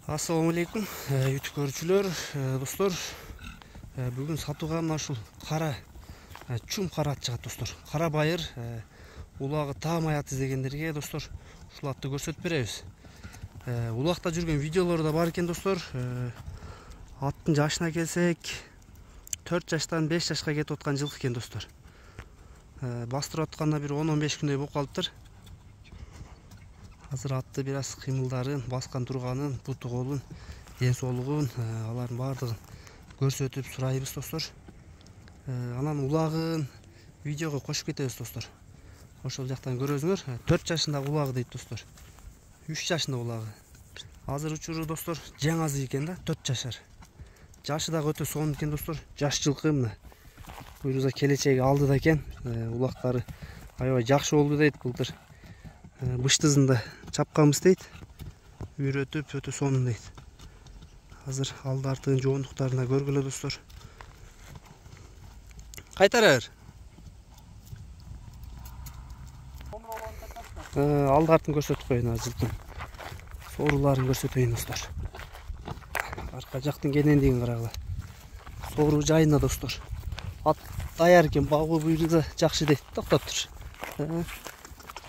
Assalamu алейкум, YouTube көрүүчүлөр, достор. Бүгүн сатууга мына ушул кара чум кара ат чыгат, достор. Кара байыр, улагы таамай ат издегендерге, достор, ушул атты көрсөтүп беребиз. Улакта жүргөн видеолор да бар экен, достор. Аттын жашына келсек, 4 жаштан 5 жашка кетип аткан жылкы экен, достор. Бастырып атканда бир 10-15 күндөй болуп калыптыр. Азыр атты бир аз кыймылдарын, баскан турганын, буту колун, ден соолугун, алардын баардыгын көрсөтүп сурайбыз, достор. Анан улагын видеого кошуп кетебиз, достор. Ошол жактан көрөсүңөр. 4 жашындагы улагы дейт, достор. 3 жашында улагы. Азыр учуру, достор, жаңазы экен да, 4 жашар. Жашы дагы өтө сонун экен, достор. Жаш жылкы мына. Буюрса келечеги алдыда экен. Улактары аябай жакшы болду дейт былтыр. Быштызында чапканбыз дейт. Үйрөтүп өтө сонун дейт. Азыр алды артынын жоондуктарына көргүлө, достор. Кайтара бер. Алды артын көрсөтүп коеюн, жылкын. Сооруларын көрсөтөйүн, достор. Арка жактын кенендигин карагыла. Соору жайында, достор. Ат даяр экен, багуу буйругу жакшы дейт. Токтоп тур.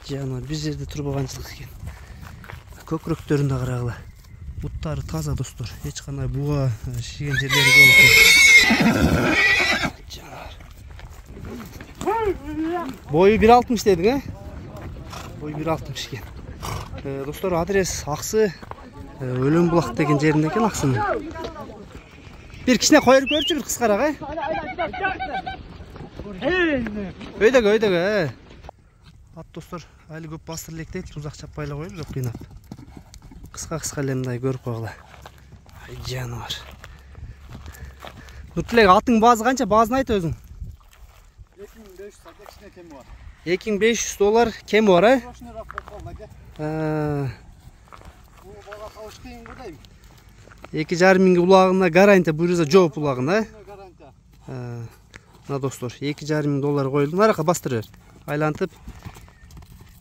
Жана бир жерде турбаган жылкы экен. Көкүрөктөрүн да карагыла. Буттары таза, достор. Эч кандай буга шиген жерлери жок. Бою 1.60 дедиң, Бою 1.60 экен. Достор, адрес Аксы, Өлөн булак деген жеринде экен, Аксынын. Бир кичине коюп көрчү, бир кыскараак, Өйдөгө. Ат, достор, али көп бастыр электейт, узак чаппай эле коелу, жок кыйнап. Кыска эле мындай көрүп койгула. Ай жаныбар. Нуртилек, атың баазы канча? Баазын айт өзүң. $2500 кеми бар, а? 2,5 миңге улагына гарантия буйруса жооп улагына, мына, достор, $2,5 коюлду. Наракка бастыр бер. Айлантып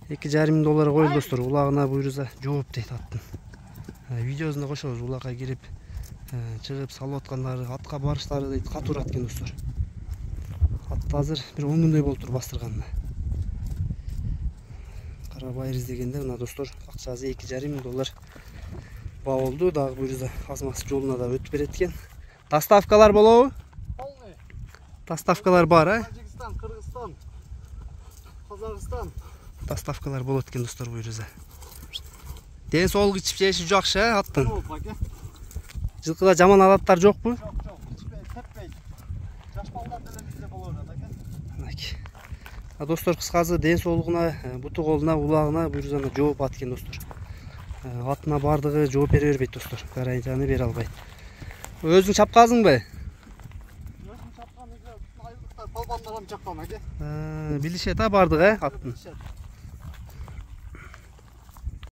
$2,5 коюлду, достор. Улагына буйруса жооп дейт аттын. Видеосун да кошобуз. Улакка кирип, чыгып салып аткандары, атка барыштары дейт, катуу экен, достор. Атты азыр бир 10 күндөй болуптур бастырганына. Кара байыр издегенде, мына, достор, акчасы $2,5 баа болду. Дагы буйруса аз-маз жолуна да өтүп берет экен. Доставкалар болобу? Доставкалар бар, Тажикстан, Кыргызстан, Казакстан. Доставкалар болот экен, достор, буйруса. Ден соолугу, ичип жеши жакшы, аттын. Жылкыда жаман адаттар жокпу? Жок, теппейт. Жаш балдар деле бизде боло берет экен. Достор, кыскасы ден соолугуна, буту колуна, улагына буйруса жооп ат экен, достор. Атына бардыгы жооп бере бербейт, достор. Гарантияны бере албайт. Өзүң чапкансыңбы? Өзүм чапкан, айылдыктар, балбандарым чапкан, билишет бардыгы, аттын.